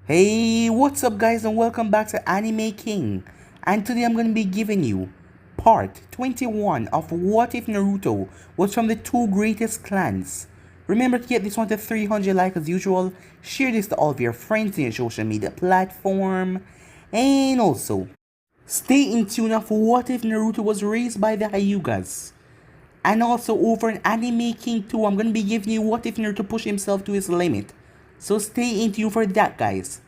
Hey, what's up guys and welcome back to Anime King. And today I'm going to be giving you part 21 of What If Naruto was from the two greatest clans. Remember to get this one to 300 likes as usual, share this to all of your friends in your social media platform, and also stay in tune of What If Naruto was raised by the Hyugas. And also over in Anime King 2, I'm going to be giving you What If Naruto pushed himself to his limit. So stay in tune for that guys.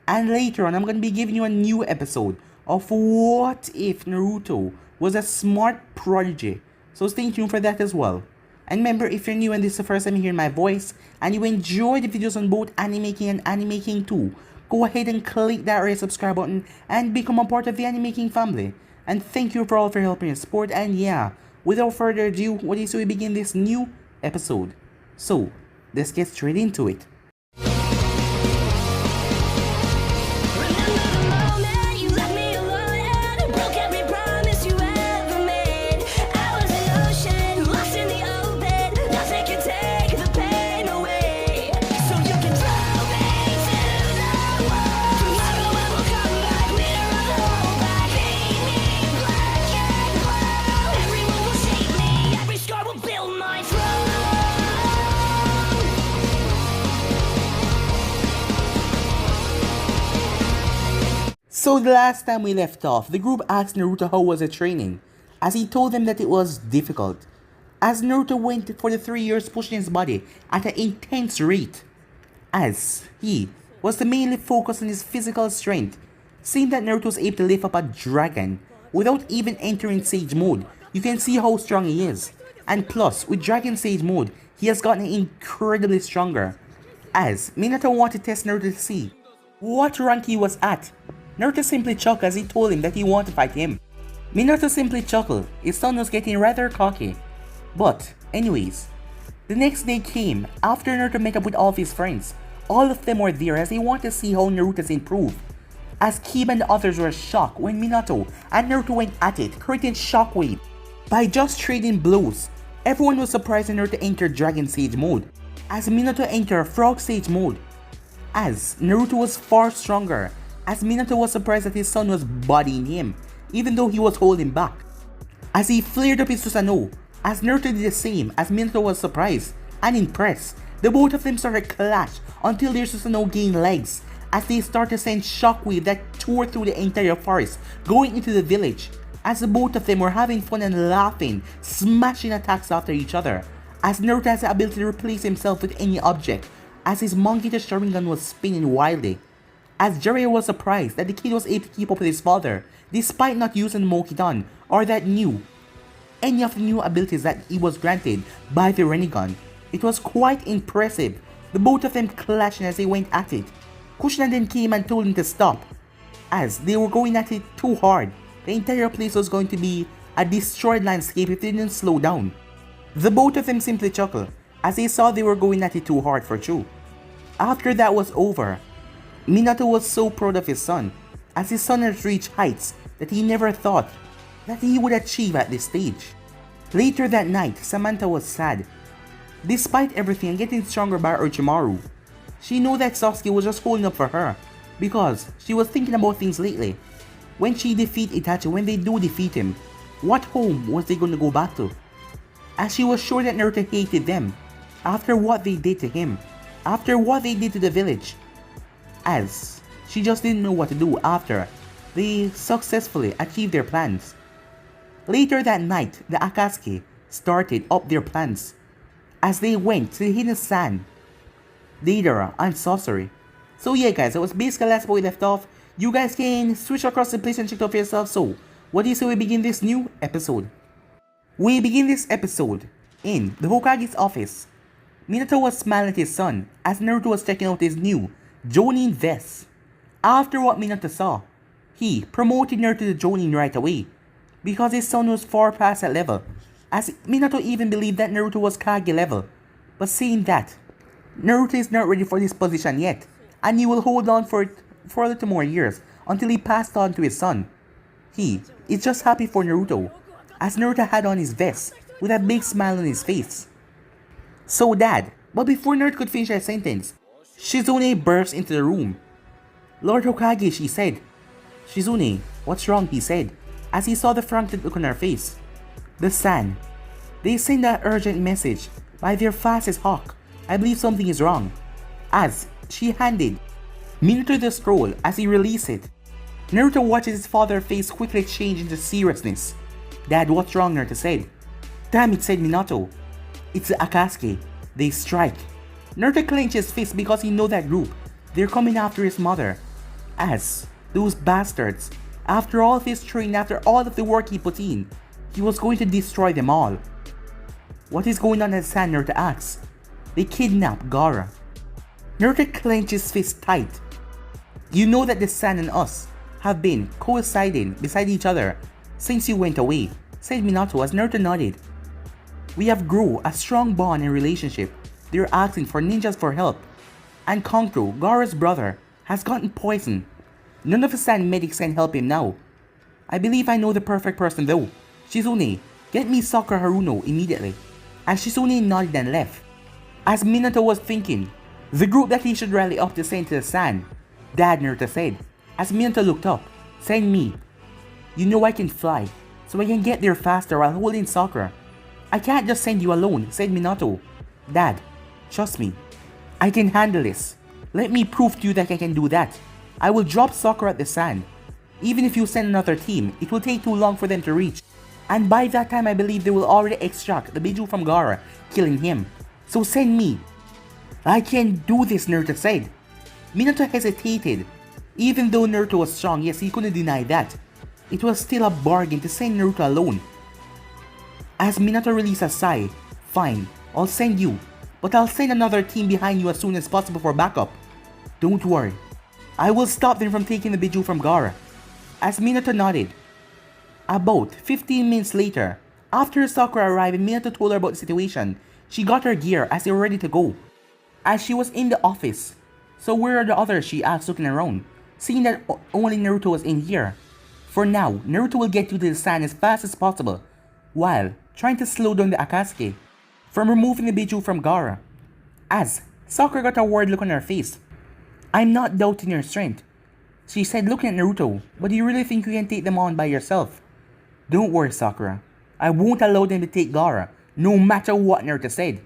And later on, I'm going to be giving you a new episode of What If Naruto was a smart prodigy. So stay tuned for that as well. And remember, if you're new and this is the first time you hear my voice, and you enjoy the videos on both Anime King and Anime King 2, go ahead and click that red subscribe button and become a part of the Anime King family. And thank you for all for your help and support. And yeah, without further ado, what do you say we begin this new episode? So, let's get straight into it. So the last time we left off, the group asked Naruto how was the training, as he told them that it was difficult, as Naruto went for the 3 years pushing his body at an intense rate, as he was to mainly focus on his physical strength. Seeing that Naruto was able to lift up a dragon without even entering Sage mode, you can see how strong he is. And plus, with Dragon Sage mode, he has gotten incredibly stronger, as Minato wanted to test Naruto to see what rank he was at. Naruto simply chuckled as he told him that he wanted to fight him. Minato simply chuckled, his son was getting rather cocky. But anyways, the next day came after Naruto met up with all of his friends. All of them were there as they wanted to see how Naruto's improved. As Kiba and the others were shocked when Minato and Naruto went at it, creating shockwave. By just trading blows, everyone was surprised when Naruto entered Dragon Sage mode, as Minato entered Frog Sage mode. As Naruto was far stronger, as Minato was surprised that his son was bodying him, even though he was holding back. As he flared up his Susanoo, as Naruto did the same, as Minato was surprised and impressed, the both of them started to clash until their Susanoo gained legs, as they started to send shockwave that tore through the entire forest, going into the village, as the both of them were having fun and laughing, smashing attacks after each other, as Naruto has the ability to replace himself with any object, as his monkey Sharingan was spinning wildly. As Jiraiya was surprised that the kid was able to keep up with his father, despite not using Mokidan or any of the new abilities that he was granted by the Rinnegan. It was quite impressive, the both of them clashing as they went at it. Kushina then came and told him to stop, as they were going at it too hard. The entire place was going to be a destroyed landscape if they didn't slow down. The both of them simply chuckled, as they saw they were going at it too hard for true. After that was over, Minato was so proud of his son, as his son has reached heights that he never thought that he would achieve at this stage. Later that night, Samantha was sad. Despite everything and getting stronger by Orochimaru, she knew that Sasuke was just holding up for her, because she was thinking about things lately. When she defeat Itachi, when they do defeat him, what home was they going to go back to? As she was sure that Naruto hated them, after what they did to him, after what they did to the village, as she just didn't know what to do after they successfully achieved their plans. Later that night, the Akatsuki started up their plans as they went to the hidden sand, Deidara, and Sorcery. So yeah guys, that was basically the last part we left off. You guys can switch across the place and check it out for yourself. So, what do you say we begin this new episode? We begin this episode in the Hokage's office. Minato was smiling at his son as Naruto was checking out his new Jonin vest. After what Minato saw, he promoted Naruto to Jonin right away, because his son was far past that level, as Minato even believed that Naruto was Kage level. But saying that, Naruto is not ready for this position yet, and he will hold on for a little more years until he passed on to his son. He is just happy for Naruto, as Naruto had on his vest with a big smile on his face. So Dad, but before Naruto could finish her sentence, Shizune burst into the room. Lord Hokage, she said. Shizune, what's wrong, he said, as he saw the frantic look on her face. The San. They send that urgent message by their fastest hawk. I believe something is wrong. As she handed Minato the scroll as he released it. Naruto watches his father's face quickly change into seriousness. Dad, what's wrong? Naruto said. Damn it, said Minato. It's the Akatsuki. They strike. Naruto clenches his fist because he knows that group. They're coming after his mother. As those bastards, after all of his training, after all of the work he put in, he was going to destroy them all. What is going on at San? Naruto asks. They kidnapped Gaara. Naruto clenches his fist tight. You know that the San and us have been coinciding beside each other since you went away, said Minato as Naruto nodded. We have grew a strong bond and relationship. They're asking for ninjas for help. And Kankuro, Gaara's brother, has gotten poisoned. None of the San medics can help him now. I believe I know the perfect person though. Shizune, get me Sakura Haruno immediately. And Shizune nodded and left. As Minato was thinking, the group that he should rally up to send to the San, Dad, Naruto said. As Minato looked up, send me. You know I can fly, so I can get there faster while holding Sakura. I can't just send you alone, said Minato. Dad, trust me. I can handle this. Let me prove to you that I can do that. I will drop Sakura at the San. Even if you send another team, it will take too long for them to reach. And by that time I believe they will already extract the Biju from Gaara, killing him. So send me. I can do this, Naruto said. Minato hesitated. Even though Naruto was strong, yes, he couldn't deny that. It was still a bargain to send Naruto alone. As Minato released a sigh, fine, I'll send you, but I'll send another team behind you as soon as possible for backup. Don't worry, I will stop them from taking the Biju from Gaara. As Minato nodded. About 15 minutes later, after Sakura arrived and Minato told her about the situation, she got her gear as they were ready to go. As she was in the office, so where are the others, she asked looking around, seeing that only Naruto was in here. For now, Naruto will get you to the San as fast as possible, while trying to slow down the Akatsuki from removing the Biju from Gaara. As Sakura got a worried look on her face. I'm not doubting your strength, she said looking at Naruto, but do you really think you can take them on by yourself? Don't worry, Sakura. I won't allow them to take Gaara, no matter what, Naruto said.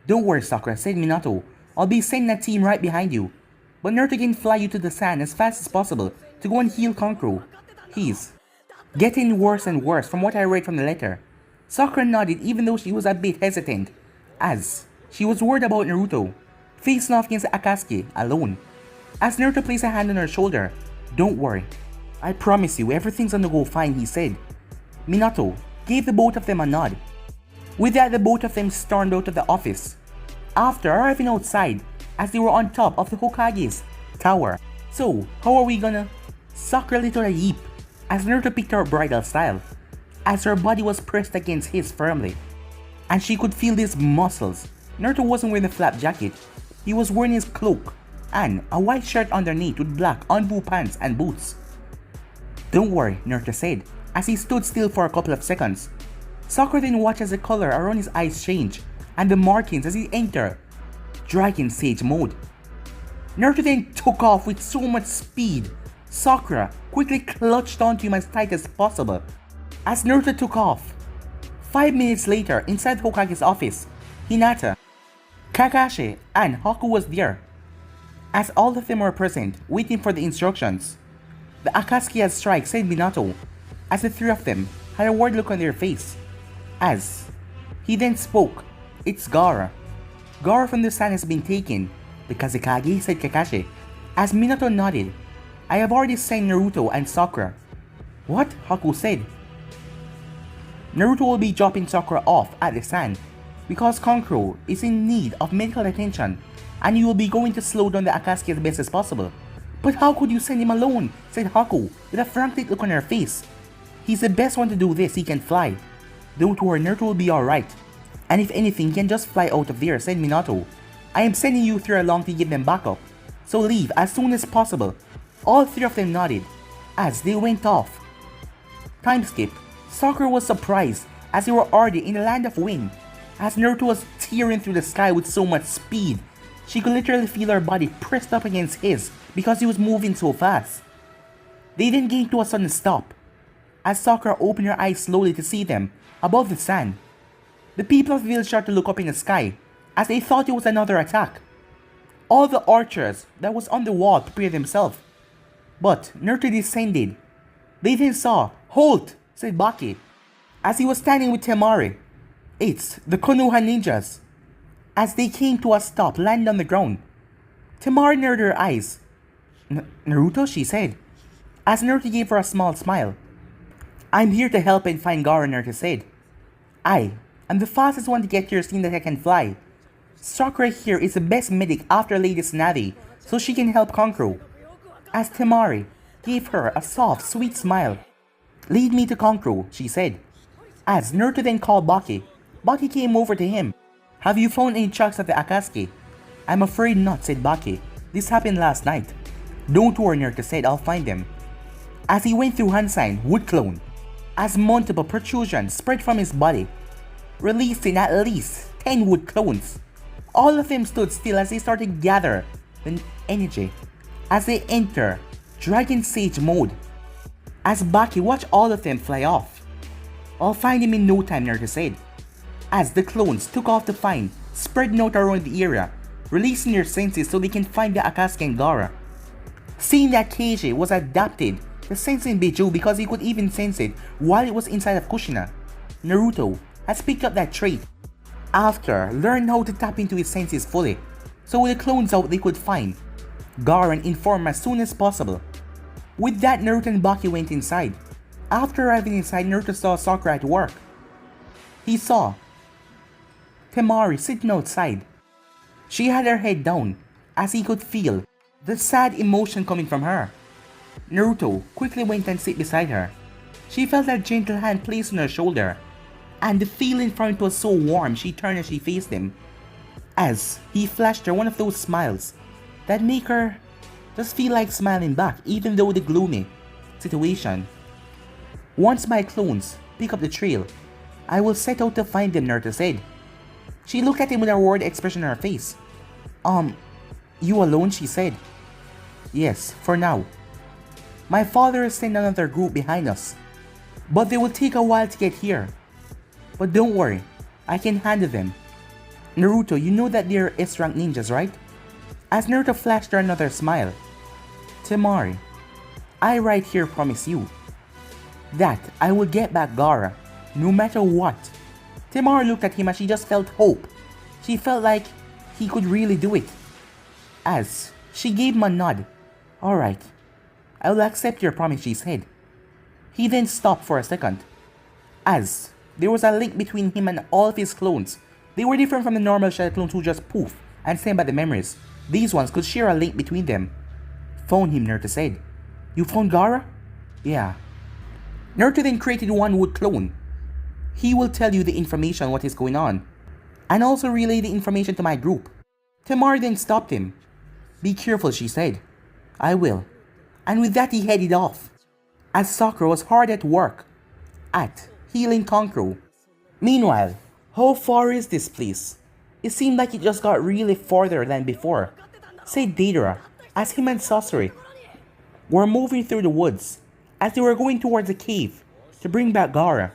Don't worry, Sakura, said Minato. I'll be sending a team right behind you. But Naruto can fly you to the San as fast as possible to go and heal Kankuro. He's getting worse and worse from what I read from the letter. Sakura nodded even though she was a bit hesitant, as she was worried about Naruto, facing off against Akatsuki alone. As Naruto placed a hand on her shoulder, don't worry. I promise you everything's gonna go fine, he said. Minato gave the both of them a nod. With that, the both of them stormed out of the office. After arriving outside, as they were on top of the Hokage's tower. So, how are we gonna? Sakura let out a yip as Naruto picked her up bridal style, as her body was pressed against his firmly. And she could feel his muscles. Naruto wasn't wearing a flap jacket, he was wearing his cloak and a white shirt underneath with black unboo pants and boots. Don't worry, Naruto said, as he stood still for a couple of seconds. Sakura then watched as the color around his eyes changed and the markings as he entered Dragon Sage mode. Naruto then took off with so much speed. Sakura quickly clutched onto him as tight as possible. As Naruto took off, 5 minutes later inside Hokage's office, Hinata, Kakashi and Haku was there. As all of them were present, waiting for the instructions. The Akatsuki had strike, said Minato, as the three of them had a worried look on their face. As he then spoke, it's Gaara. Gaara from the San has been taken. The Kazekage, said Kakashi. As Minato nodded, I have already sent Naruto and Sakura. What? Haku said. Naruto will be dropping Sakura off at the San because Kankuro is in need of medical attention and you will be going to slow down the Akatsuki as best as possible. But how could you send him alone? Said Haku with a frantic look on her face. He's the best one to do this, he can fly. Don't worry, Naruto will be alright. And if anything, he can just fly out of there, said Minato. I am sending you three along to give them backup. So leave as soon as possible. All three of them nodded as they went off. Time skip. Sakura was surprised as they were already in the land of wind, as Naruto was tearing through the sky with so much speed. She could literally feel her body pressed up against his because he was moving so fast. They then came to a sudden stop, as Sakura opened her eyes slowly to see them above the sand. The people of the village started to look up in the sky, as they thought it was another attack. All the archers that was on the wall prepared themselves, but Naruto descended. They then saw, "Halt!" said Baki, as he was standing with Temari. It's the Konoha ninjas. As they came to a stop, landed on the ground. Temari narrowed her eyes. "Naruto?" she said, as Naruto gave her a small smile. "I'm here to help and find Gaara," Naruto said. "I am the fastest one to get here, seeing that I can fly. Sakura here is the best medic after Lady Tsunade, so she can help Kankuro." As Temari gave her a soft, sweet smile. "Lead me to Kankuro," she said. As Naruto then called Baki, Baki came over to him. "Have you found any tracks of the Akatsuki?" "I'm afraid not," said Baki. "This happened last night." "Don't worry," Naruto said, "I'll find them." As he went through Hansign, wood clone, as multiple protrusions spread from his body, releasing at least 10 wood clones. All of them stood still as they started to gather the energy as they enter Dragon Sage mode. As Baki watched all of them fly off. "I'll find him in no time," Naruto said. As the clones took off to find, spreading out around the area, releasing their senses so they can find the Akatsuki and Gaara. Seeing that Keiji was adapted to sensing Beiju because he could even sense it while it was inside of Kushina, Naruto has picked up that trait after learning how to tap into his senses fully, so with the clones out they could find Gaara and inform as soon as possible. With that, Naruto and Baki went inside. After arriving inside, Naruto saw Sakura at work. He saw Temari sitting outside. She had her head down as he could feel the sad emotion coming from her. Naruto quickly went and sat beside her. She felt a gentle hand placed on her shoulder, and the feeling from it was so warm she turned and she faced him. As he flashed her one of those smiles that make her just feel like smiling back even though the gloomy situation. "Once my clones pick up the trail, I will set out to find them," Naruto said. She looked at him with a worried expression on her face. You alone?" she said. "Yes, for now. My father has sent another group behind us, but they will take a while to get here. But don't worry, I can handle them. Naruto, you know that they're S-rank ninjas, right?" As Naruto flashed her another smile. "Temari, I right here promise you that I will get back Gaara, no matter what." Temari looked at him as she just felt hope. She felt like he could really do it. As she gave him a nod. "Alright, I will accept your promise," she said. He then stopped for a second, as there was a link between him and all of his clones. They were different from the normal Shadow clones who just poof and stand by the memories. These ones could share a link between them. "Found him," Naruto said. "You found Gaara?" "Yeah." Naruto then created one wood clone. He will tell you the information on what is going on, and also relay the information to my group. Temari then stopped him. "Be careful," she said. "I will." And with that he headed off, as Sakura was hard at work at healing Kankuro. Meanwhile, how far is this place? It seemed like it just got really farther than before, said Deidara, as him and Sasori were moving through the woods as they were going towards a cave to bring back Gaara.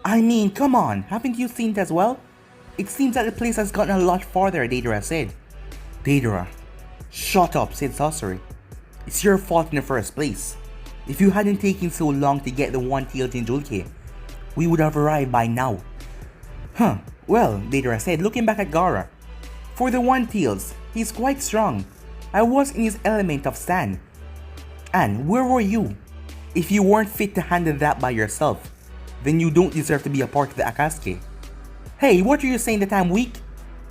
"I mean, come on, haven't you seen it as well? It seems that the place has gotten a lot farther," Deidara said. "Deidara, shut up," said Sasori. "It's your fault in the first place. If you hadn't taken so long to get the one-tailed Jinchuriki, we would have arrived by now." Well, Deidara said, looking back at Gaara. "For the one-tails, he's quite strong. I was in his element of sand. And where were you? If you weren't fit to handle that by yourself, then you don't deserve to be a part of the Akatsuki." "Hey, what are you saying, that I'm weak?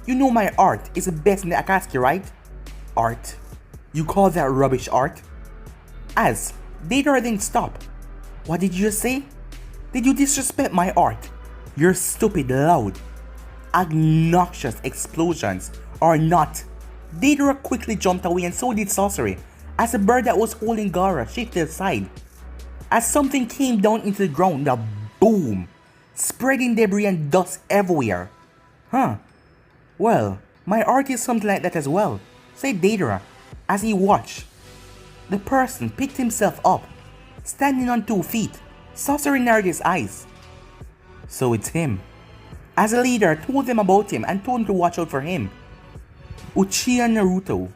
You know my art is the best in the Akatsuki, right?" "Art? You call that rubbish art?" As Deidara didn't stop. "What did you say? Did you disrespect my art? Your stupid, loud, obnoxious explosions are not." Deidara quickly jumped away, and so did Sasori, as the bird that was holding Gaara shifted aside. As something came down into the ground, a boom, spreading debris and dust everywhere. Well, My art is something like that as well, said Deidara, as he watched. The person picked himself up, standing on 2 feet. Sasori narrowed his eyes. So it's him. As a leader, I told them about him and told him to watch out for him. Uchiha Naruto,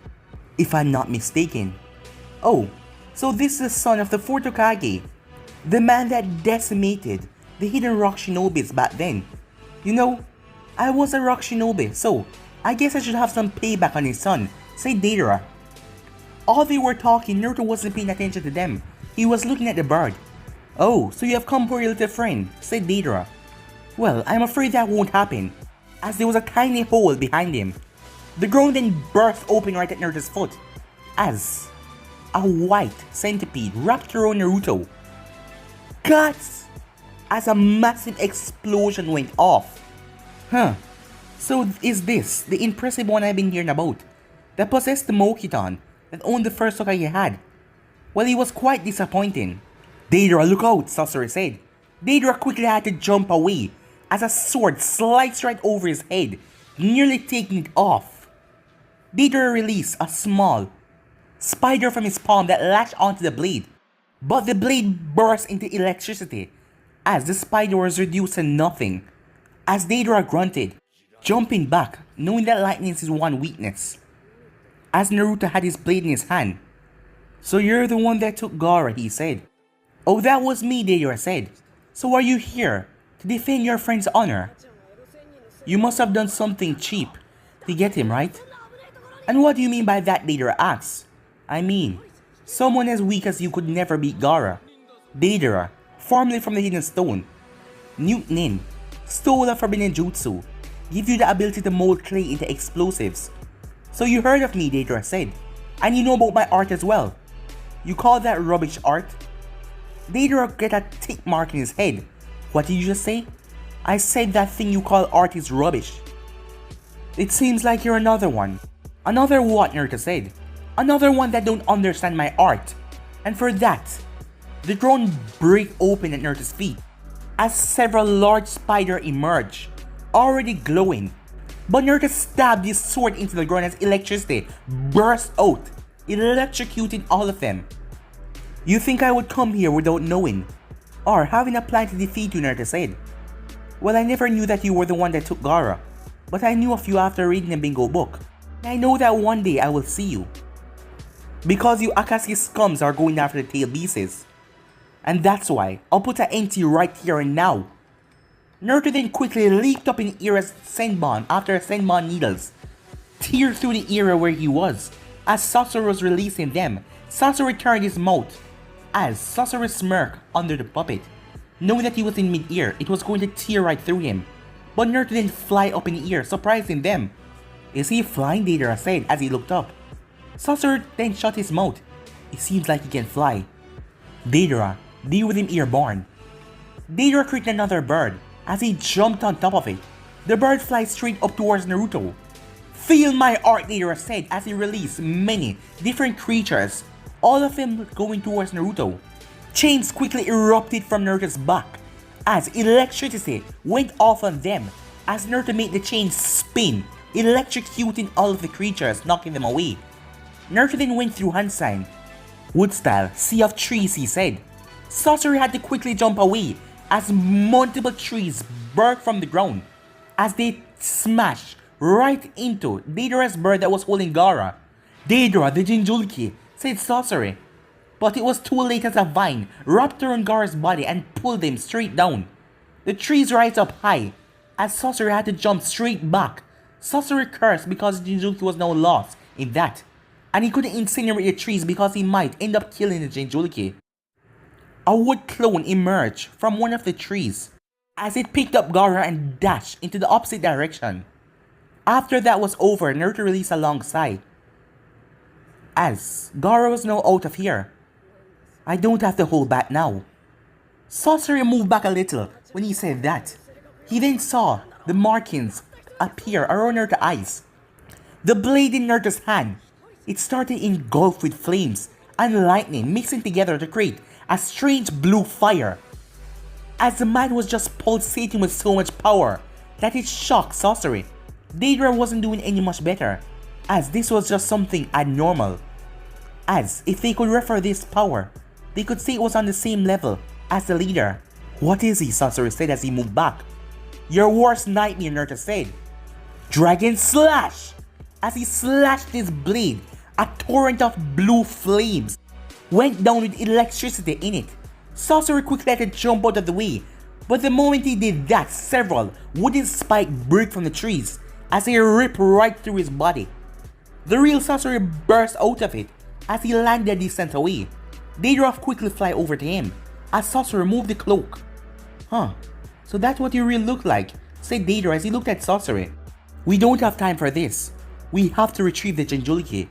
if I'm not mistaken. Oh, so this is the son of the 4th Hokage, the man that decimated the hidden rock shinobis back then. You know, I was a rock shinobi, so I guess I should have some payback on his son, said Deidara. All they were talking, Naruto wasn't paying attention to them. He was looking at the bird. Oh, so you have come for your little friend, said Deidara. Well, I'm afraid that won't happen, as there was a tiny hole behind him. The ground then burst open right at Naruto's foot, as a white centipede wrapped around Naruto. Guts! As a massive explosion went off. So is this the impressive one I've been hearing about? That possessed the Mokiton that owned the first Hokage had? Well, he was quite disappointing. Deidara, look out, Sasori said. Deidara quickly had to jump away as a sword sliced right over his head, nearly taking it off. Deidara released a small spider from his palm that latched onto the blade, but the blade burst into electricity as the spider was reduced to nothing. As Deidara grunted, jumping back, knowing that lightning is his one weakness. As Naruto had his blade in his hand. So you're the one that took Gaara, he said. Oh, that was me, Deidara said. So are you here to defend your friend's honor? You must have done something cheap to get him, right? And what do you mean by that, Deidara asked. I mean, someone as weak as you could never beat Gaara. Deidara, formerly from the Hidden Stone, Newt Nin, stole a forbidden jutsu, give you the ability to mold clay into explosives. So you heard of me, Deidara said, and you know about my art as well. You call that rubbish art? Deidara got a tick mark in his head. What did you just say? I said that thing you call art is rubbish. It seems like you're another one. Another what, Naruto said. Another one that don't understand my art. And for that, the ground break open at Naruto's feet as several large spiders emerge, already glowing. But Naruto stabbed his sword into the ground as electricity burst out, electrocuting all of them. You think I would come here without knowing, or having a plan to defeat you, Naruto said. Well, I never knew that you were the one that took Gaara, but I knew of you after reading the bingo book. And I know that one day I will see you. Because you Akatsuki scums are going after the tail beasts. And that's why I'll put an end to you right here and now. Naruto then quickly leaped up in Ira's Senbon after Senbon needles teared through the area where he was. As Sasori was releasing them, Sasori turned his mouth as Sasori smirked under the puppet. Knowing that he was in mid-air, it was going to tear right through him. But Naruto didn't fly up in the air, surprising them. Is he flying? Deidara said as he looked up. Sasori then shut his mouth. It seems like he can fly. Deidara, deal with him airborne. Deidara created another bird as he jumped on top of it. The bird flies straight up towards Naruto. Feel my art, Deidara said as he released many different creatures, all of them going towards Naruto. Chains quickly erupted from Naruto's back as electricity went off on them as Naruto made the chains spin, electrocuting all of the creatures, knocking them away. Naruto then went through hand sign. Wood style, sea of trees, he said. Sasori had to quickly jump away as multiple trees burst from the ground as they smashed right into Deidara's bird that was holding Gaara. Deidara, the Jinchuriki, said Sasori. But it was too late as a vine wrapped around Gaara's body and pulled him straight down. The trees rise up high as Sasori had to jump straight back. Sasori cursed because Jinchuriki was now lost in that, and he couldn't incinerate the trees because he might end up killing the Jinchuriki. A wood clone emerged from one of the trees as it picked up Gaara and dashed into the opposite direction. After that was over, Naruto released a long sigh as Gaara was now out of here. I don't have to hold back now. Sasori moved back a little when he said that. He then saw the markings appear around Naruto's eyes. The blade in Naruto's hand, it started engulfed with flames and lightning mixing together to create a strange blue fire. As the man was just pulsating with so much power that it shocked Sasori. Deidara wasn't doing any much better, as this was just something abnormal. As if they could refer this power, they could say it was on the same level as the leader. What is he? Sasori said as he moved back. Your worst nightmare, Naruto said. Dragon Slash! As he slashed his blade, a torrent of blue flames went down with electricity in it. Sasori quickly let it jump out of the way, but the moment he did that, several wooden spikes broke from the trees as they ripped right through his body. The real Sasori burst out of it as he landed decent away. Deidara quickly fly over to him as Sasori removed the cloak. Huh, so that's what you really look like, said Deidara as he looked at Sasori. We don't have time for this. We have to retrieve the Jinchuriki.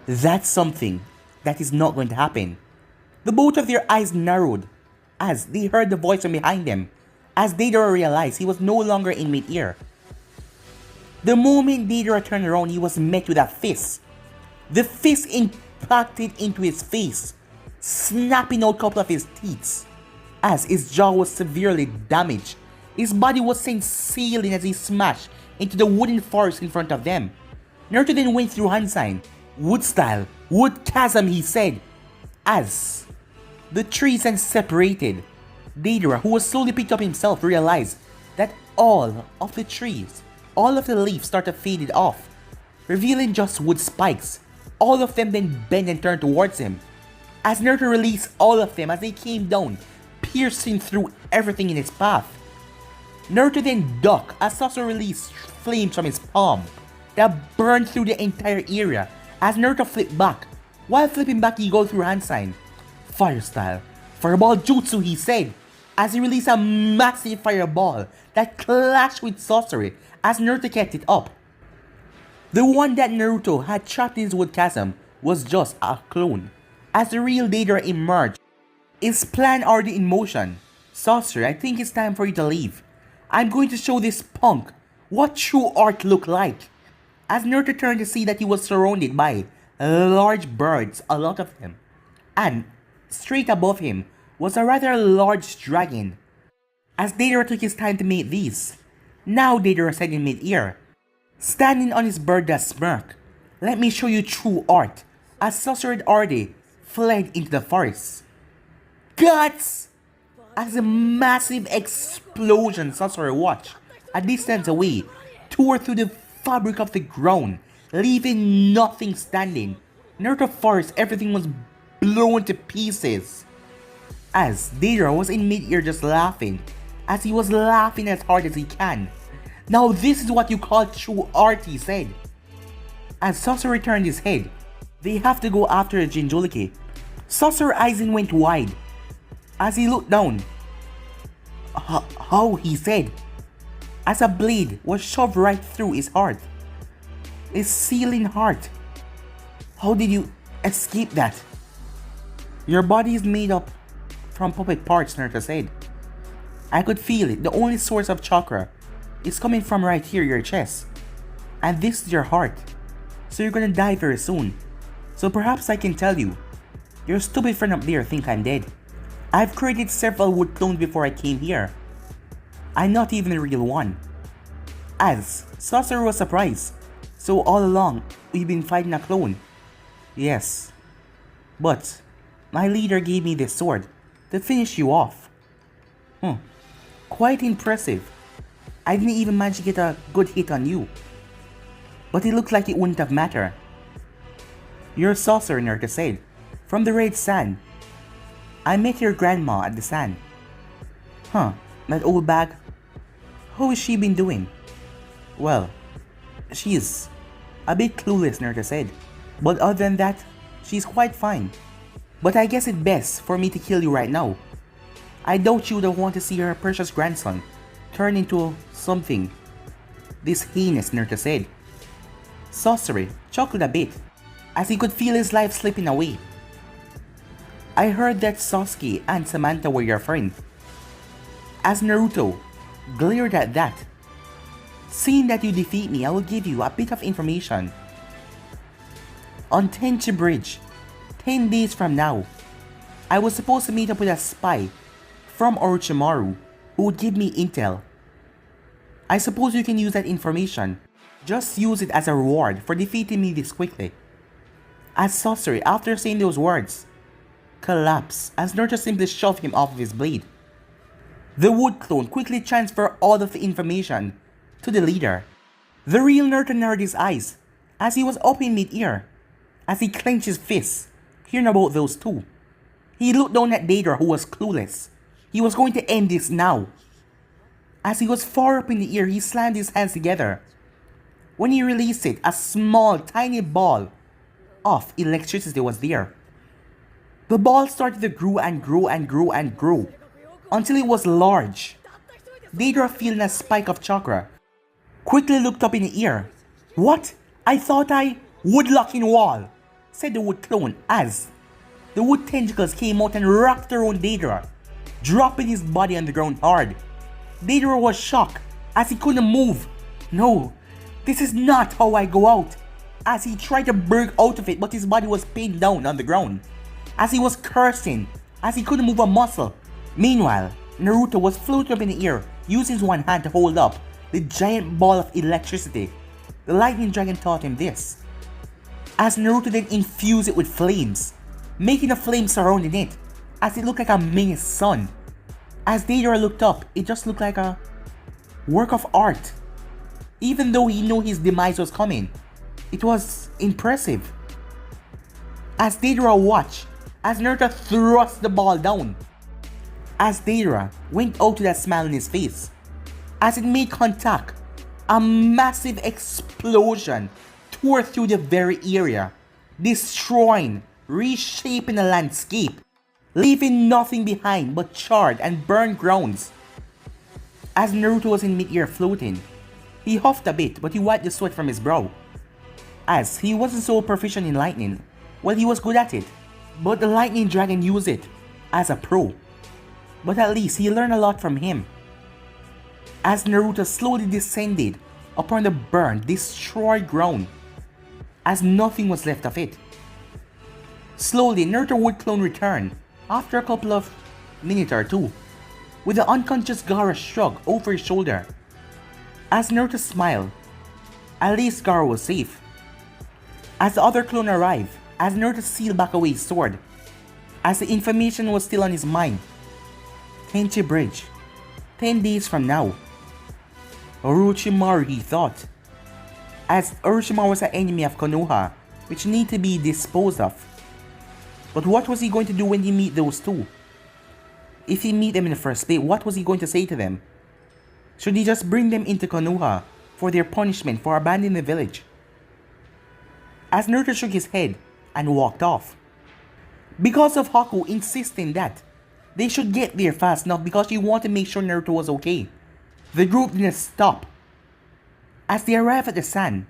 That's something that is not going to happen. The both of their eyes narrowed as they heard the voice from behind them, as Deidara realized he was no longer in mid-air. The moment Deidara turned around, he was met with a fist. The fist impacted into his face, snapping out a couple of his teeth, as his jaw was severely damaged. His body was sent sailing as he smashed into the wooden forest in front of them. Naruto then went through hand sign. Wood style, wood chasm, he said, as the trees then separated. Deidara, who was slowly picked up himself, realized that all of the trees, all of the leaves started faded off, revealing just wood spikes. All of them then bent and turned towards him, as Naruto released all of them as they came down, piercing through everything in its path. Naruto then ducked as Sasori released flames from his palm that burned through the entire area. As Naruto flipped back, while flipping back he go through hand sign. Fire style, fireball jutsu, he said, as he released a massive fireball that clashed with Sasori as Naruto kept it up. The one that Naruto had trapped in his wood chasm was just a clone. As the real Deidara emerged, his plan already in motion. Sasori, I think it's time for you to leave. I'm going to show this punk what true art look like. As Naruto turned to see that he was surrounded by large birds, a lot of them, and straight above him was a rather large dragon. As Deidara took his time to make these, now Deidara said in mid-air, standing on his bird's smirk, let me show you true art, as Sasori had already fled into the forest. Guts! As a massive explosion Sasori watched a distance away tore through the fabric of the ground, leaving nothing standing. Naruto forest, everything was blown to pieces. As Deidara was in mid-air just laughing, as he was laughing as hard as he can. Now this is what you call true art, he said. As Sasori turned his head, they have to go after the Jinchuriki. Sasori's eyes went wide as he looked down. How, he said, as a blade was shoved right through his heart. His sealing heart. How did you escape that? Your body is made up from puppet parts, Naruto said. I could feel it. The only source of chakra is coming from right here, your chest. And this is your heart. So you're gonna die very soon. So perhaps I can tell you, your stupid friend up there think I'm dead. I've created several wood clones before I came here. I'm not even a real one. As Sasori was surprised. So all along, we've been fighting a clone. Yes. But my leader gave me this sword to finish you off. Quite impressive. I didn't even manage to get a good hit on you. But it looked like it wouldn't have mattered. You're a sorcerer, Naruto said. From the red sand. I met your grandma at the sand. That old bag? How has she been doing? Well, she's a bit clueless, Naruto said. But other than that, she's quite fine. But I guess it's best for me to kill you right now. I doubt you would want to see her precious grandson turn into something this heinous, Naruto said. Sasori chuckled a bit as he could feel his life slipping away. I heard that Sasuke and Samantha were your friend. As Naruto glared at that, seeing that you defeat me, I will give you a bit of information. On Tenchi Bridge, 10 days from now, I was supposed to meet up with a spy from Orochimaru who would give me intel. I suppose you can use that information. Just use it as a reward for defeating me this quickly. As Sasori, after saying those words, collapsed as Naruto simply shoved him off of his blade. The wood clone quickly transferred all of the information to the leader. The real Naruto narrowed his eyes as he was up in mid-air, as he clenched his fists, hearing about those two. He looked down at Deidara, who was clueless. He was going to end this now. As he was far up in the air, he slammed his hands together. When he released it, a small, tiny ball of electricity was there. The ball started to grow and grow and grow and grow until it was large. Deidara, feeling a spike of chakra, quickly looked up in the air. "What? I thought I would lock in wall," said the wood clone as the wood tentacles came out and wrapped around Deidara, dropping his body on the ground hard. Deidara was shocked as he couldn't move. "No, this is not how I go out," as he tried to break out of it, but his body was pinned down on the ground as he was cursing as he couldn't move a muscle. Meanwhile, Naruto was floating up in the air, using his one hand to hold up the giant ball of electricity. The lightning dragon taught him this, as Naruto then infused it with flames, making a flame surrounding it, as it looked like a mini sun. As Deidara looked up, it just looked like a work of art. Even though he knew his demise was coming, it was impressive. As Deidara watched, as Naruto thrust the ball down, as Deidara went out with a smile on his face, as it made contact, a massive explosion tore through the very area, destroying, reshaping the landscape, leaving nothing behind but charred and burned grounds. As Naruto was in mid-air floating, he huffed a bit, but he wiped the sweat from his brow. As he wasn't so proficient in lightning, well, he was good at it, but the lightning dragon used it as a pro. But at least he learned a lot from him. As Naruto slowly descended upon the burned, destroyed ground, as nothing was left of it. Slowly, Naruto would clone returned after a couple of minutes or two, with the unconscious Gaara shrug over his shoulder. As Naruto smiled, at least Gaara was safe. As the other clone arrived, as Naruto sealed back away his sword, as the information was still on his mind. Tenchi Bridge, 10 days from now. Orochimaru, he thought, as Orochimaru was an enemy of Konoha, which need to be disposed of. But what was he going to do when he meet those two? If he meet them in the first place, what was he going to say to them? Should he just bring them into Konoha for their punishment for abandoning the village? As Naruto shook his head and walked off, because of Haku insisting that they should get there fast enough because she wanted to make sure Naruto was okay, the group didn't stop. As they arrived at the sand,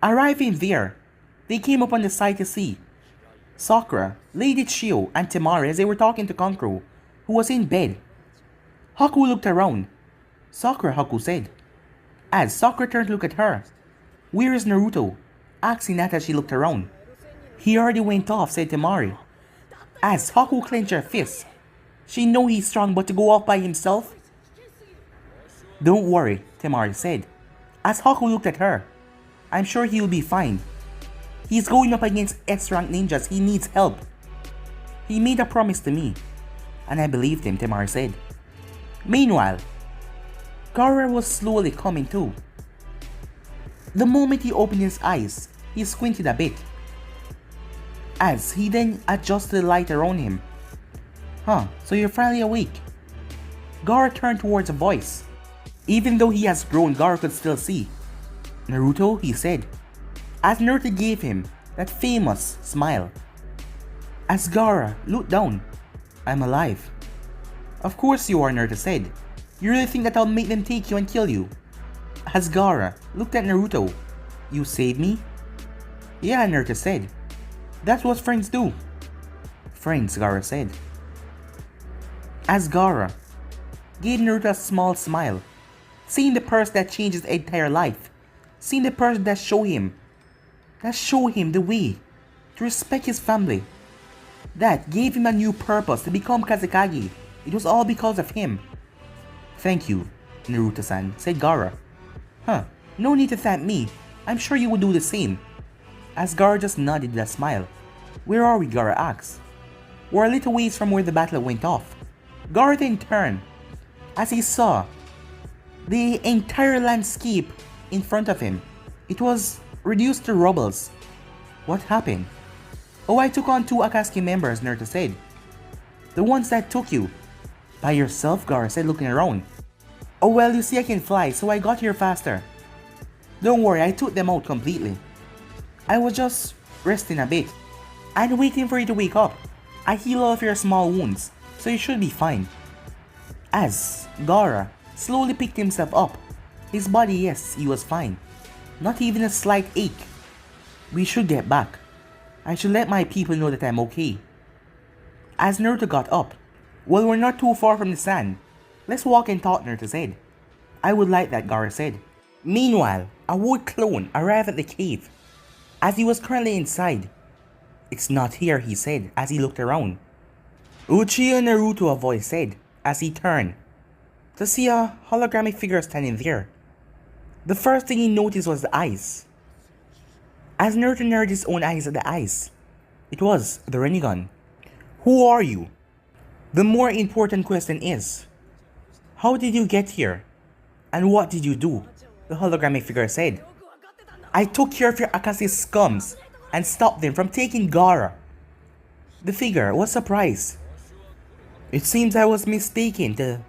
arriving there, they came up on the side to see Sakura, Lady Chio, and Temari as they were talking to Kankuro, who was in bed. Haku looked around. "Sakura," Haku said. As Sakura turned to look at her. "Where is Naruto?" asking that as she looked around. "He already went off," said Temari. As Haku clenched her fist. She know he's strong, but to go off by himself? "Don't worry," Temari said. As Haku looked at her. "I'm sure he'll be fine. He's going up against S-rank ninjas. He needs help. He made a promise to me." And I believed him, Temari said. Meanwhile, Gaara was slowly coming to. The moment he opened his eyes, he squinted a bit. As he then adjusted the light around him. "Huh, so you're finally awake." Gaara turned towards a voice. Even though he has grown, Gaara could still see. "Naruto," he said, as Naruto gave him that famous smile. As Gaara looked down, "I'm alive." "Of course you are," Naruto said. "You really think that I'll make them take you and kill you?" As Gaara looked at Naruto, "You saved me?" "Yeah," Naruto said. "That's what friends do." "Friends," Gaara said. As Gaara gave Naruto a small smile, seeing the person that changed his entire life, seeing the person that showed him the way to respect his family, that gave him a new purpose to become Kazekage. It was all because of him. "Thank you," Naruto-san, said Gaara. Huh, no need to thank me. I'm sure you would do the same. As Gaara just nodded with a smile. Where are we? Gaara asked. We're a little ways from where the battle went off. Gaara then turned, as he saw the entire landscape in front of him. It was reduced to rubbles. What happened? Oh, I took on 2 Akatsuki members, Naruto said. The ones that took you. By yourself? Gaara said, looking around. Oh well, you see I can fly, so I got here faster. Don't worry, I took them out completely. I was just resting a bit and waiting for you to wake up. I heal all of your small wounds, so you should be fine. As Gaara slowly picked himself up, his body, yes, he was fine. Not even a slight ache. We should get back. I should let my people know that I'm okay. As Naruto got up, well, we're not too far from the sand. Let's walk and talk, Naruto said. I would like that, Gaara said. Meanwhile, a wood clone arrived at the cave. As he was currently inside. It's not here, he said as he looked around. Uchiha Naruto, a voice said as he turned to see a holographic figure standing there. The first thing he noticed was the eyes. As Naruto narrowed his own eyes at the eyes, it was the Rinnegan. Who are you? The more important question is, how did you get here? And what did you do? The holographic figure said. I took care of your Akatsuki scums and stopped them from taking Gaara. The figure was surprised. It seems I was mistaken to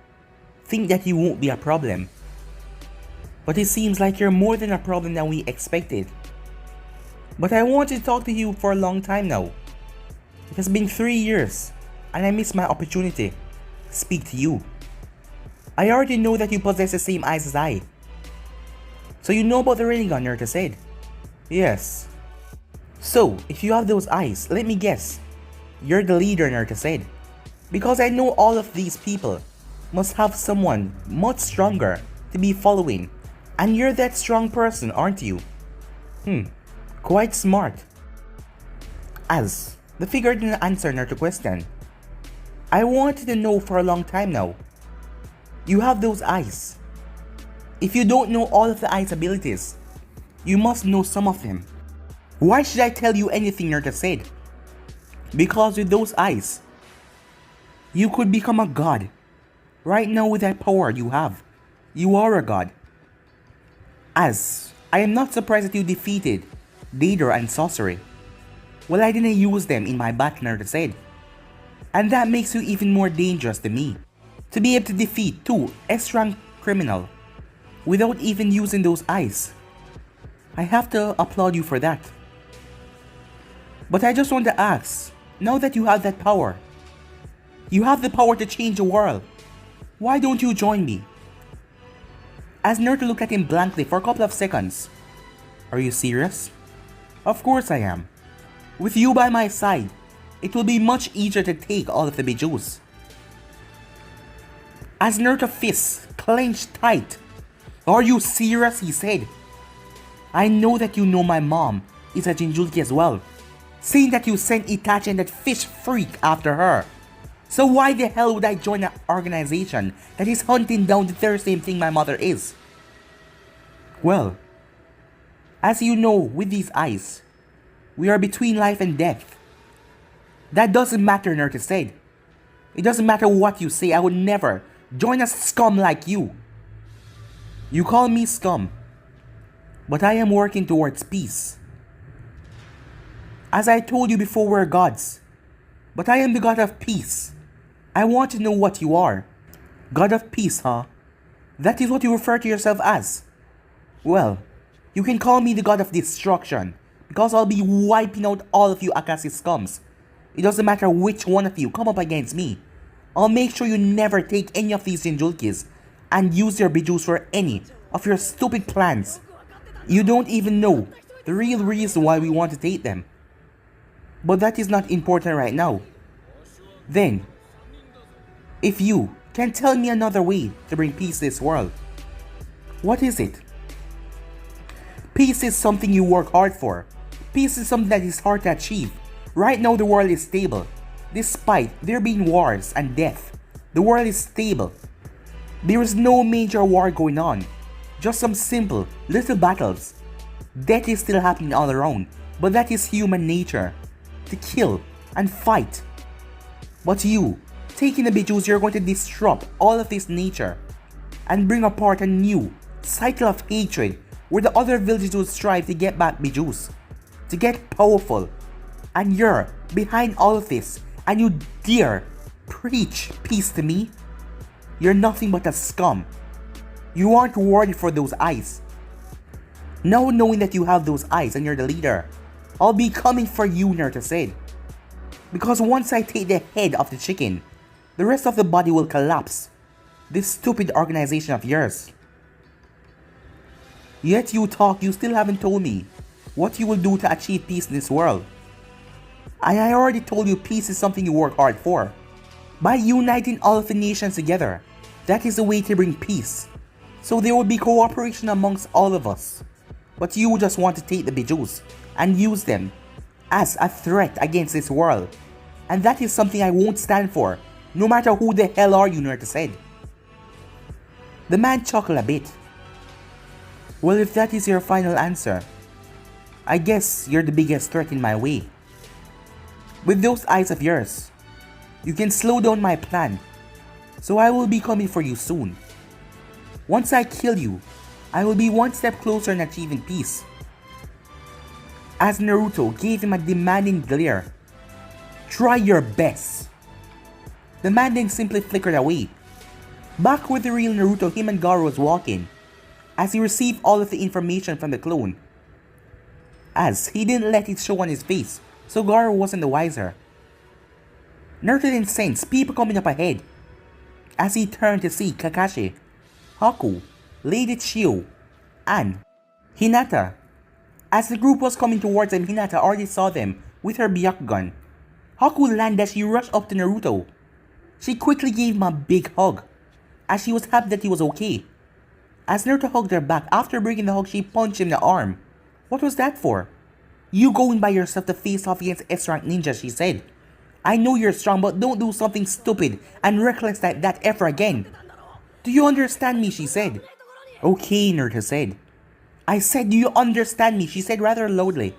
think that you won't be a problem. But it seems like you're more than a problem than we expected. But I wanted to talk to you for a long time now. It has been 3 years, and I missed my opportunity to speak to you. I already know that you possess the same eyes as I. So you know about the Rinnegan, Naruto said. Yes. So, if you have those eyes, let me guess. You're the leader, Naruto said. Because I know all of these people must have someone much stronger to be following. And you're that strong person, aren't you? Quite smart. As the figure didn't answer Naruto's question. I wanted to know for a long time now. You have those eyes. If you don't know all of the eyes' abilities, you must know some of them. Why should I tell you anything, Naruto said? Because with those eyes, you could become a god. Right now with that power you have, you are a god. As I am not surprised that you defeated Deidara and Sorcery. Well, I didn't use them in my battle, Naruto said. And that makes you even more dangerous to me. To be able to defeat 2 S-rank criminal without even using those eyes. I have to applaud you for that. But I just want to ask, now that you have that power, you have the power to change the world, why don't you join me? As Naruto looked at him blankly for a couple of seconds. Are you serious? Of course I am. With you by my side, it will be much easier to take all of the Bijus. As Naruto's fists clenched tight. Are you serious? He said. I know that you know my mom is a Jinchuriki as well. Saying that you sent Itachi and that fish freak after her. So why the hell would I join an organization that is hunting down the very same thing my mother is? Well, as you know with these eyes, we are between life and death. That doesn't matter, Naruto said. It doesn't matter what you say, I would never join a scum like you. You call me scum, but I am working towards peace. As I told you before, we're gods, but I am the god of peace. I want to know what you are. God of peace, huh? That is what you refer to yourself as. Well, you can call me the god of destruction, because I'll be wiping out all of you Akatsuki scums. It doesn't matter which one of you come up against me. I'll make sure you never take any of these Jinchurikis and use their Bijus for any of your stupid plans. You don't even know the real reason why we want to take them. But that is not important right now. Then, if you can tell me another way to bring peace to this world, what is it? Peace is something you work hard for. Peace is something that is hard to achieve. Right now the world is stable. Despite there being wars and death, the world is stable. There is no major war going on, just some simple, little battles. Death is still happening all around, but that is human nature, to kill and fight. But you, taking the Bijus, you're going to disrupt all of this nature and bring apart a new cycle of hatred where the other villages will strive to get back Bijus, to get powerful. And you're behind all of this, and you dare preach peace to me? You're nothing but a scum. You aren't worthy for those eyes. Now knowing that you have those eyes and you're the leader, I'll be coming for you, Naruto said. Because once I take the head of the chicken, the rest of the body will collapse. This stupid organization of yours. Yet you talk, you still haven't told me what you will do to achieve peace in this world. I already told you peace is something you work hard for. By uniting all of the nations together, that is the way to bring peace. So there will be cooperation amongst all of us. But you just want to take the Bijus and use them as a threat against this world. And that is something I won't stand for, no matter who the hell are you, Naruto said. The man chuckled a bit. Well, if that is your final answer, I guess you're the biggest threat in my way. With those eyes of yours, you can slow down my plan, so I will be coming for you soon. Once I kill you, I will be one step closer in achieving peace. As Naruto gave him a demanding glare. Try your best. The man then simply flickered away. Back with the real Naruto, him and Gaara was walking, as he received all of the information from the clone. As he didn't let it show on his face, so Gaara wasn't the wiser. Naruto then sensed people coming up ahead, as he turned to see Kakashi, Haku, Lady Chiyo, and Hinata. As the group was coming towards him, Hinata already saw them with her Byakugan. Haku landed as she rushed up to Naruto. She quickly gave him a big hug, as she was happy that he was okay. As Naruto hugged her back, after breaking the hug, she punched him in the arm. What was that for? You going by yourself to face off against S-rank ninjas, she said. I know you're strong, but don't do something stupid and reckless like that ever again. Do you understand me, she said. Okay, Naruto said. I said, do you understand me, she said rather loudly.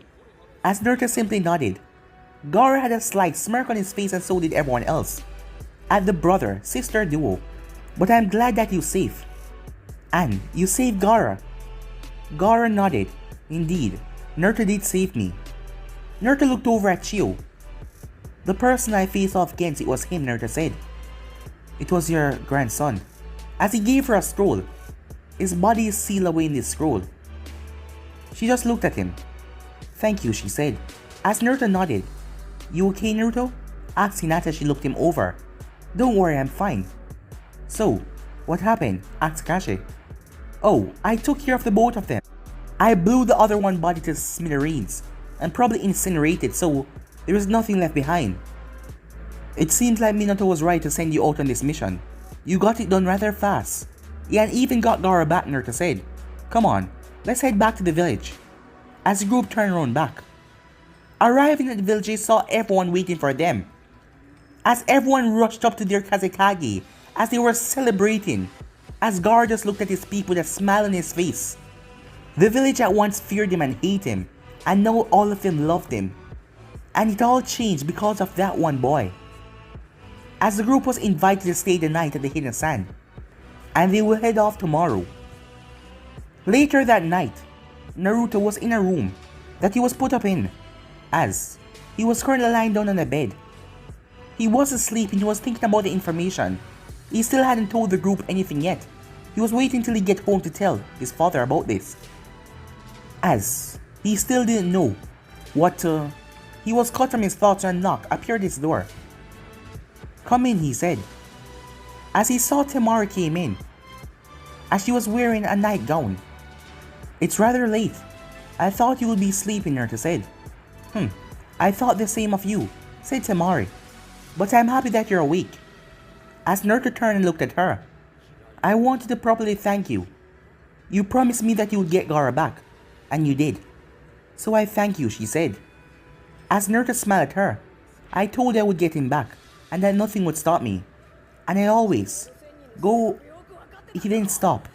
As Naruto simply nodded. Gaara had a slight smirk on his face and so did everyone else. At the brother-sister duo. But I'm glad that you're safe. And you saved Gaara. Gaara nodded. Indeed, Naruto did save me. Naruto looked over at Chiyo. The person I faced off against, it was him, Naruto said. It was your grandson. As he gave her a scroll. His body is sealed away in this scroll. She just looked at him. Thank you, she said. As Naruto nodded. You okay, Naruto? Asked Hinata as she looked him over. Don't worry, I'm fine. So, what happened? Asked Kakashi. Oh, I took care of the both of them. I blew the other one body to smithereens and probably incinerated, so there was nothing left behind. It seems like Minato was right to send you out on this mission. You got it done rather fast. Yeah, and even got Gaara back, Naruto said. Come on, let's head back to the village. As the group turned around back. Arriving at the village, they saw everyone waiting for them. As everyone rushed up to their Kazekage as they were celebrating. As Gaara just looked at his people with a smile on his face. The village at once feared him and hated him, and now all of them loved him. And it all changed because of that one boy. As the group was invited to stay the night at the Hidden Sand, and they will head off tomorrow. Later that night, Naruto was in a room that he was put up in, as he was currently lying down on the bed. He was asleep and he was thinking about the information. He still hadn't told the group anything yet. He was waiting till he get home to tell his father about this. As he still didn't know what to... He was caught from his thoughts when a knock appeared at his door. Come in, he said. As he saw Temari came in, as she was wearing a nightgown. It's rather late. I thought you would be sleeping, Naruto said. I thought the same of you, said Temari. But I'm happy that you're awake. As Naruto turned and looked at her. I wanted to properly thank you. You promised me that you would get Gaara back, and you did. So I thank you, she said. As Naruto smiled at her, I told you I would get him back, and that nothing would stop me. And I always go he didn't stop.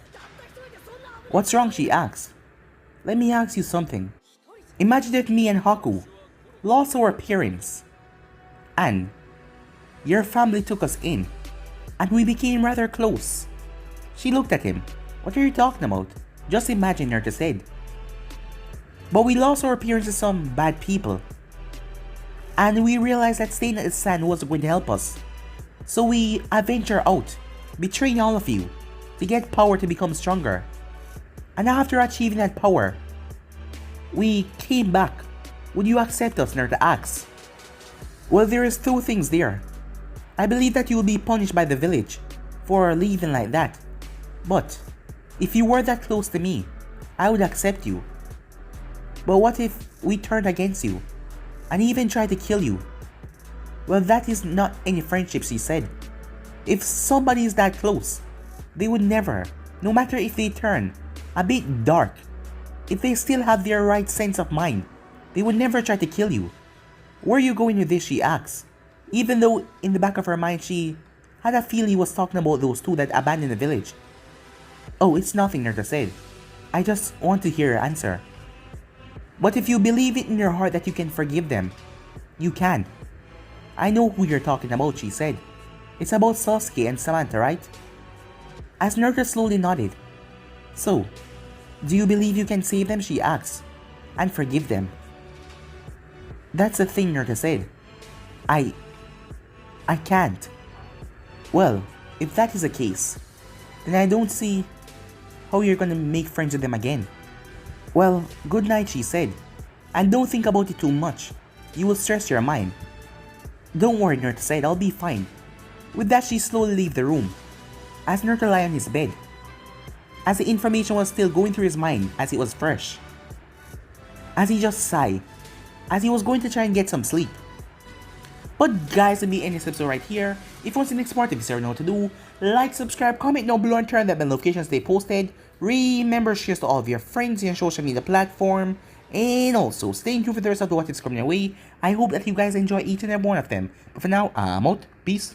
What's wrong, she asked. Let me ask you something. Imagine if me and Haku lost our parents and your family took us in and we became rather close. She looked at him. What are you talking about? Just imagine, Naruto said. But we lost our parents to some bad people. And we realized that staying at the sand wasn't going to help us. So we adventure out, betraying all of you, to get power to become stronger. And after achieving that power, we came back. Would you accept us, Naruto asked. Well, there is two things there. I believe that you will be punished by the village for leaving like that. But if you were that close to me, I would accept you. But what if we turned against you and even tried to kill you? Well, that is not any friendship, she said. If somebody is that close, they would never, no matter if they turn a bit dark, if they still have their right sense of mind, they would never try to kill you. Where are you going with this, she asked, even though in the back of her mind she had a feeling he was talking about those two that abandoned the village. Oh, it's nothing, Naruto said. I just want to hear your answer. But if you believe it in your heart that you can forgive them, you can. I know who you're talking about, she said. It's about Sasuke and Samantha, right? As Naruto slowly nodded. So, do you believe you can save them, she asked, and forgive them? That's the thing, Naruto said. I can't. Well, if that is the case, then I don't see how you're gonna make friends with them again. Well, good night, she said, and don't think about it too much. You will stress your mind. Don't worry, Naruto said, I'll be fine. With that, she slowly left the room, as Naruto lay on his bed, as the information was still going through his mind as it was fresh. As he just sighed, as he was going to try and get some sleep. But guys, let me end this episode right here. If you want to see the next part, if you already know what to do, like, subscribe, comment down below and turn that bell notifications stay posted. Remember, share to all of your friends in your social media platform. And also, stay tuned for the rest of what is coming your way. I hope that you guys enjoy each and every one of them. But for now, I'm out. Peace.